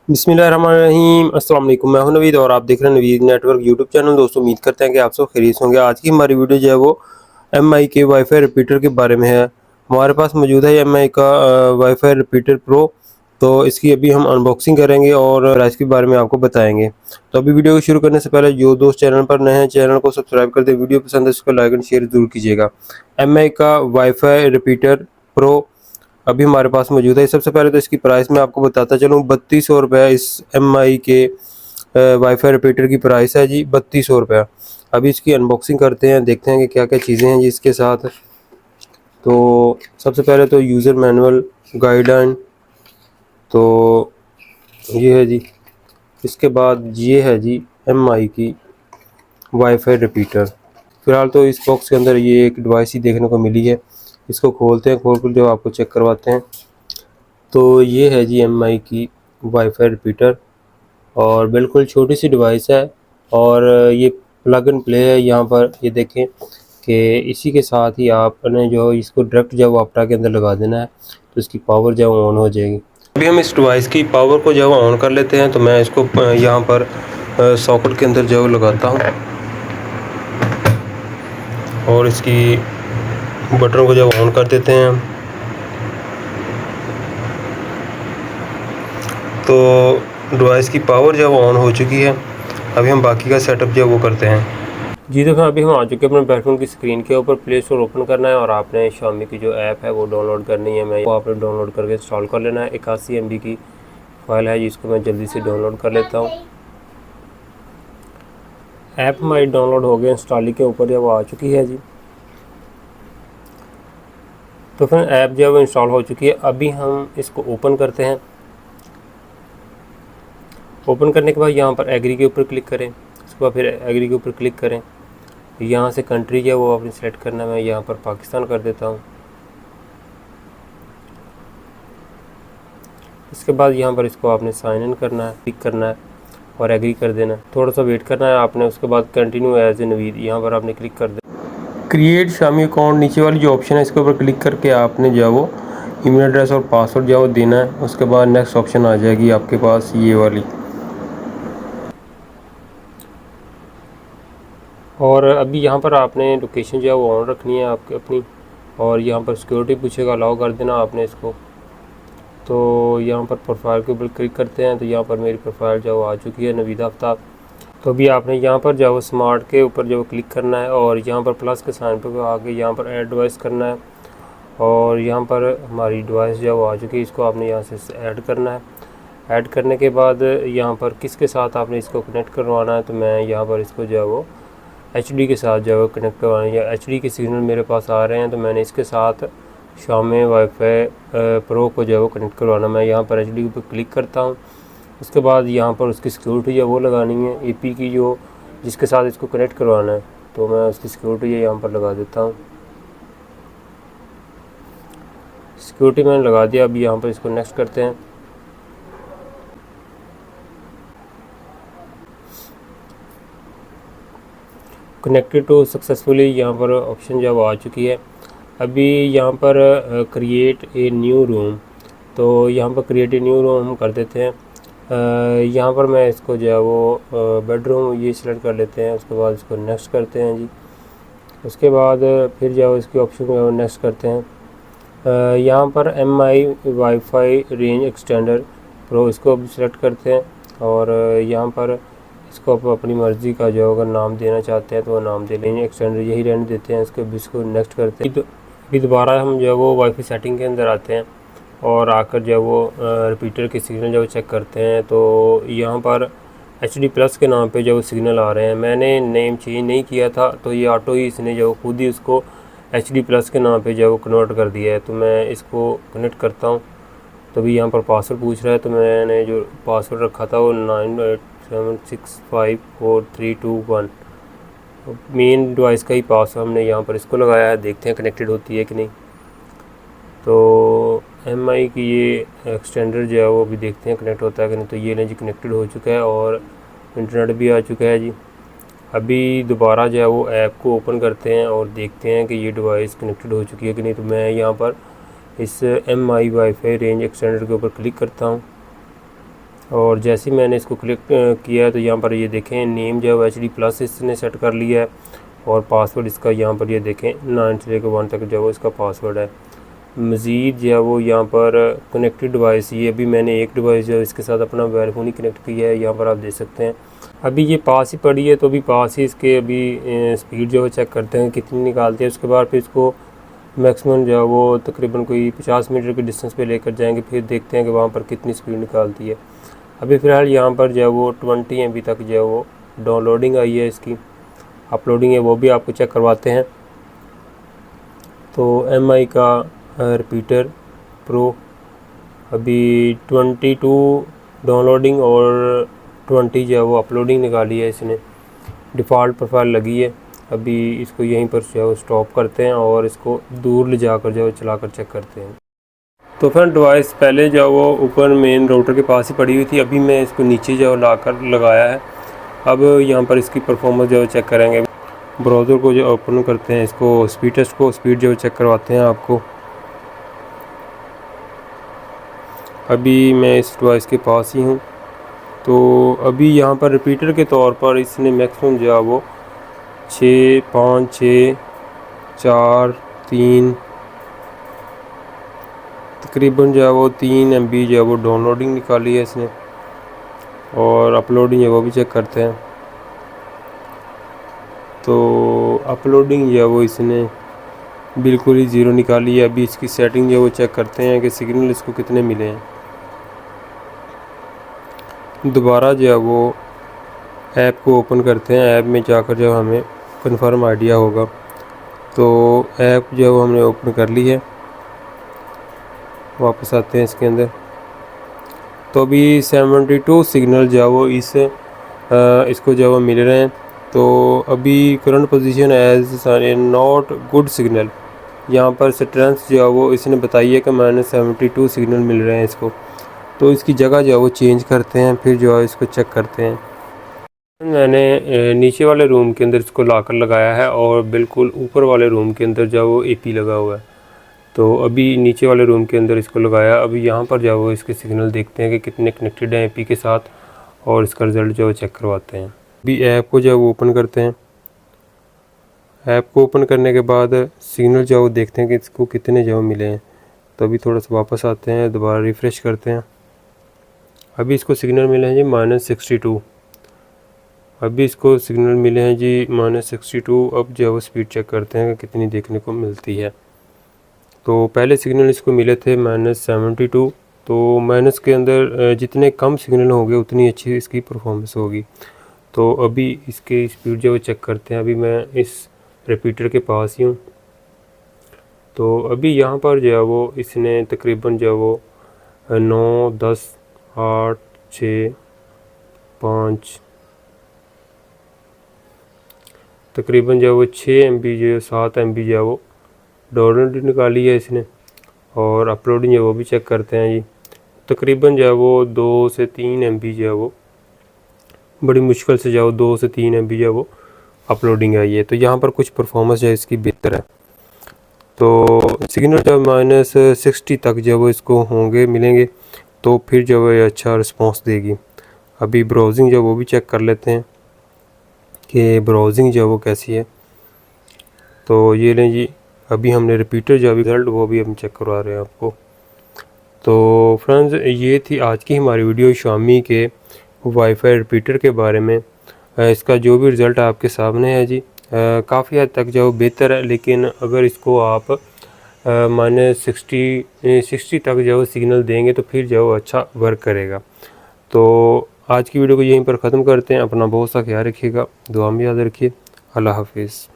बिस्मिल्लाहिर्रहमानिर्रहीम। अस्सलाम वालेकुम। मैं हूं नवीद और आप देख रहे हैं नवीद नेटवर्क यूट्यूब चैनल। दोस्तों, उम्मीद करते हैं कि आप सब खैरियत होंगे। आज की हमारी वीडियो जो है वो एमआई के वाईफाई रिपीटर के बारे में है। हमारे पास मौजूद है एमआई का वाईफाई रिपीटर प्रो। तो इसकी अभी हम अनबॉक्सिंग करेंगे और प्राइस के बारे में आपको बताएंगे। तो अभी वीडियो को शुरू करने से पहले जो दोस्त चैनल पर नए हैं, चैनल को सब्सक्राइब कर दें। वीडियो पसंद है उसको लाइक एंड शेयर जरूर कीजिएगा। एमआई का वाईफाई रिपीटर प्रो अभी हमारे पास मौजूद है। सबसे पहले तो इसकी प्राइस मैं आपको बताता चलूँ। 3200 रुपये इस एमआई के वाईफाई रिपीटर की प्राइस है जी, 3200 रुपये। अभी इसकी अनबॉक्सिंग करते हैं, देखते हैं कि क्या क्या चीज़ें हैं जी इसके साथ। तो सबसे पहले तो यूज़र मैनुअल गाइडलाइन, तो ये है जी। इसके बाद ये है जी एमआई की वाईफाई रिपीटर। फ़िलहाल तो इस बॉक्स के अंदर ये एक डिवाइस ही देखने को मिली है। इसको खोलते हैं, खोल कर जो आपको चेक करवाते हैं। तो ये है जी एमआई की वाईफाई रिपीटर और बिल्कुल छोटी सी डिवाइस है और ये प्लग एंड प्ले है। यहाँ पर ये देखें कि इसी के साथ ही आपने जो इसको डायरेक्ट जब वापटा के अंदर लगा देना है तो इसकी पावर जो ऑन हो जाएगी। अभी हम इस डिवाइस की पावर को जब ऑन कर लेते हैं तो मैं इसको यहाँ पर सॉकेट के अंदर जो लगाता हूँ और इसकी बटन को जब ऑन कर देते हैं तो डिवाइस की पावर जब ऑन हो चुकी है। अभी हम बाकी का सेटअप जो वो करते हैं जी। देखो, अभी हम आ चुके हैं अपने बैटफोन की स्क्रीन के ऊपर। प्ले स्टोर ओपन करना है और आपने Xiaomi की जो ऐप है वो डाउनलोड करनी है। मैं वो आपने डाउनलोड करके इंस्टॉल कर लेना है। 81 MB की फाइल है जिसको मैं जल्दी से डाउनलोड कर लेता हूँ। ऐप हमारी डाउनलोड हो गया, इंस्टॉल के ऊपर जब आ चुकी है जी। तो फिर ऐप जब इंस्टॉल हो चुकी है, अभी हम इसको ओपन करते हैं। ओपन करने के बाद यहाँ पर एग्री के ऊपर क्लिक करें। उसके बाद फिर एग्री के ऊपर क्लिक करें। यहाँ से कंट्री जो है वो आपने सेलेक्ट करना है। मैं यहाँ पर पाकिस्तान कर देता हूँ। इसके बाद यहाँ पर इसको आपने साइन इन करना है, क्लिक करना है और एग्री कर देना है। थोड़ा सा वेट करना है आपने। उसके बाद कंटिन्यू एज ए नवीद यहाँ पर आपने क्लिक कर देना। क्रिएट Xiaomi अकाउंट नीचे वाली जो ऑप्शन है इसके ऊपर क्लिक करके आपने जो है वो ईमेल एड्रेस और पासवर्ड जो है वो देना है। उसके बाद नेक्स्ट ऑप्शन आ जाएगी आपके पास ये वाली, और अभी यहाँ पर आपने लोकेशन जो है वो ऑन रखनी है आपकी अपनी। और यहाँ पर सिक्योरिटी पूछेगा, अलाउ कर देना आपने इसको। तो यहाँ पर प्रोफाइल के ऊपर क्लिक करते हैं तो यहाँ पर मेरी प्रोफाइल जो आ चुकी है, नवीद आफ्ताब। तो अभी आपने यहाँ पर जो स्मार्ट के ऊपर जो क्लिक करना है और यहाँ पर प्लस के साइन पर आके यहाँ पर ऐड डिवाइस करना है। और यहाँ पर हमारी डिवाइस जो आ चुकी है, इसको आपने यहाँ से ऐड करना है। ऐड करने के बाद यहाँ पर किसके साथ आपने इसको कनेक्ट करवाना है, तो मैं यहाँ पर इसको जो है वो HD के साथ जो है कनेक्ट करवाना है। या HD के सिग्नल मेरे पास आ रहे हैं तो मैंने इसके साथ Xiaomi वाईफाई प्रो को जो है वो कनेक्ट करवाना। मैं यहाँ पर HD पर क्लिक करता हूँ। उसके बाद यहाँ पर उसकी सिक्योरिटी जो वो लगानी है, AP की जो जिसके साथ इसको कनेक्ट करवाना है। तो मैं उसकी सिक्योरिटी यहाँ पर लगा देता हूँ। सिक्योरिटी मैंने लगा दिया। अभी यहाँ पर इसको नेक्स्ट करते हैं। कनेक्टेड टू सक्सेसफुली यहाँ पर ऑप्शन जो आ चुकी है। अभी यहाँ पर क्रिएट ए न्यू रूम, तो यहाँ पर क्रिएट ए न्यू रूम हम कर देते हैं। यहाँ पर मैं इसको जो है वो बेडरूम ये सिलेक्ट कर लेते हैं। उसके बाद इसको नेक्स्ट करते हैं जी। उसके बाद फिर जो है इसके ऑप्शन को नेक्स्ट करते हैं। यहाँ पर MI wifi range extender pro इसको भी सिलेक्ट करते हैं। और यहाँ पर इसको आप अपनी मर्ज़ी का जो अगर नाम देना चाहते हैं तो वो नाम दे लेंगे। एक्सटेंडर यही रहने देते हैं। इसको नेक्स्ट करते हैं। अभी दोबारा हम जो है वो वाईफाई सेटिंग के अंदर आते हैं और आकर जो है वो रिपीटर के सिग्नल जो चेक करते हैं। तो यहाँ पर HD प्लस के नाम पे जो सिग्नल आ रहे हैं, मैंने नेम चेंज नहीं किया था तो ये ऑटो ही इसने जो खुद ही उसको HD प्लस के नाम पे जो वो कन्वर्ट कर दिया है। तो मैं इसको कनेक्ट करता हूँ। तो अभी यहाँ पर पासवर्ड पूछ रहा है, तो मैंने जो पासवर्ड रखा था वो 98765432 मेन डिवाइस का ही पासवर्ड हमने यहाँ पर इसको लगाया है। देखते हैं कनेक्टेड होती है कि नहीं। तो MI की ये एक्सटेंडर जो है वो भी देखते हैं कनेक्ट होता है कि नहीं। तो ये नहीं जी, कनेक्टेड हो चुका है और इंटरनेट भी आ चुका है जी। अभी दोबारा जो है वो ऐप को ओपन करते हैं और देखते हैं कि ये डिवाइस कनेक्टेड हो चुकी है कि नहीं। तो मैं यहाँ पर इस MI वाईफाई रेंज एक्सटेंडर के ऊपर क्लिक करता हूँ। और जैसे ही मैंने इसको क्लिक किया तो यहाँ पर ये देखें नेम जो है HD+ इसने सेट कर लिया है और पासवर्ड इसका यहाँ पर ये देखें 9 से लेकर 1 तक जो है इसका पासवर्ड है। मज़ीद जो है वो यहाँ पर कनेक्टेड डिवाइस, ये अभी मैंने एक डिवाइस जो है इसके साथ अपना मोबाइल फ़ोन ही कनेक्ट किया है, यहाँ पर आप देख सकते हैं। अभी ये पास ही पड़ी है तो अभी पास ही इसके अभी स्पीड जो है चेक करते हैं कितनी निकालती है। उसके बाद फिर इसको मैक्सिमम जो है वो तकरीबन कोई 50 मीटर के डिस्टेंस पे लेकर जाएंगे, फिर देखते हैं कि वहाँ पर कितनी स्पीड निकालती है। अभी फ़िलहाल यहाँ पर जो है वो 20 MB तक जो है वो डाउनलोडिंग आई है, इसकी अपलोडिंग है वो भी आपको चेक करवाते हैं। तो MI का रिपीटर प्रो अभी 22 डाउनलोडिंग और 20 जो है वो अपलोडिंग निकाली है इसने, डिफ़ॉल्ट प्रोफाइल लगी है। अभी इसको यहीं पर जो है वो स्टॉप करते हैं और इसको दूर ले जाकर जो है चला कर चेक करते हैं। तो फ्रेंड डिवाइस पहले जो वो ऊपर मेन राउटर के पास ही पड़ी हुई थी, अभी मैं इसको नीचे जो लाकर लगाया है। अब यहाँ पर इसकी परफॉर्मेंस जो चेक करेंगे। ब्राउज़र को जो ओपन करते हैं, इसको स्पीड टेस्ट को स्पीड जो चेक करवाते हैं आपको। अभी मैं इस डिवाइस के पास ही हूँ। तो अभी यहाँ पर रिपीटर के तौर पर इसने मैक्सिमम जो है वो 6, 5, 6, 4, 3 तकरीबन जो है वो 3 MB जो है वो डाउनलोडिंग निकाली है इसने और अपलोडिंग है वो भी चेक करते हैं। तो अपलोडिंग जो है वो इसने बिल्कुल ही ज़ीरो निकाली है। अभी इसकी सेटिंग जो है वो चेक करते हैं कि सिग्नल इसको कितने मिले हैं। दोबारा जो है वो ऐप को ओपन करते हैं। ऐप में जाकर जब हमें कन्फर्म आइडिया होगा, तो ऐप जो है वो हमने ओपन कर ली है। वापस आते हैं इसके अंदर। तो अभी 72 सिग्नल जो है वो इसको जो है वो मिल रहे हैं। तो अभी current position as not good signal, यहाँ पर स्ट्रेंथ जो है वो इसने बताई है कि -72 सिग्नल मिल रहे हैं इसको। तो इसकी जगह जो है वो चेंज करते हैं, फिर जो है इसको चेक करते हैं। मैंने नीचे वाले रूम के अंदर इसको लाकर लगाया है और बिल्कुल ऊपर वाले रूम के अंदर जो है वो AP लगा हुआ है। तो अभी नीचे वाले रूम के अंदर इसको लगाया। अभी यहाँ पर जो है वो इसके सिग्नल देखते हैं कि कितने कनेक्टेड हैं AP के साथ और इसका रिज़ल्ट जो है चेक करवाते हैं। अभी ऐप को जो है वो ओपन करते हैं। ऐप को ओपन करने के बाद सिग्नल जो है वो देखते हैं कि इसको कितने जो मिले हैं। तो अभी थोड़ा सा वापस आते हैं, दोबारा रिफ़्रेश करते हैं। अभी इसको सिग्नल मिले हैं जी -62। अभी इसको सिग्नल मिले हैं जी -62। अब जो है वो स्पीड चेक करते हैं कि कितनी देखने को मिलती है। तो पहले सिग्नल इसको मिले थे -72। तो माइनस के अंदर जितने कम सिग्नल होंगे उतनी अच्छी इसकी परफॉर्मेंस होगी। तो अभी इसकी स्पीड जो है चेक करते हैं। अभी मैं इस रिपीटर के पास ही हूँ। तो अभी यहाँ पर जो है वो इसने तकरीबन जो है वो 9, 10, 8, 6, 5 तकरीबन जो है वो 6 MB जो है 7 MB जो है वो डाउनलोड निकाली है इसने और अपलोडिंग जो है वो भी चेक करते हैं जी। तकरीबन जो है वो 2 से 3 MB जो है वो बड़ी मुश्किल से जो है 2 से 3 MB जो है वो अपलोडिंग आई है। तो यहाँ पर कुछ परफॉर्मेंस जो है इसकी बेहतर है। तो सिग्नल जब -60 तक जो वो इसको होंगे मिलेंगे तो फिर जो है अच्छा रिस्पांस देगी। अभी ब्राउजिंग जो वो भी चेक कर लेते हैं कि ब्राउजिंग जो वो कैसी है। तो ये लें जी, अभी हमने रिपीटर जो अभी रिज़ल्ट वो भी हम चेक करवा रहे हैं आपको। तो फ्रेंड्स ये थी आज की हमारी वीडियो Xiaomi के वाईफाई रिपीटर के बारे में। इसका जो भी रिज़ल्ट आपके सामने है जी, काफ़ी हद तक जो बेहतर है। लेकिन अगर इसको आप -60 तक जो सिग्नल देंगे तो फिर जो अच्छा वर्क करेगा। तो आज की वीडियो को यहीं पर ख़त्म करते हैं। अपना बहुत सा ख्याल रखिएगा, दुआ में याद रखिए। अल्लाह हाफिज़।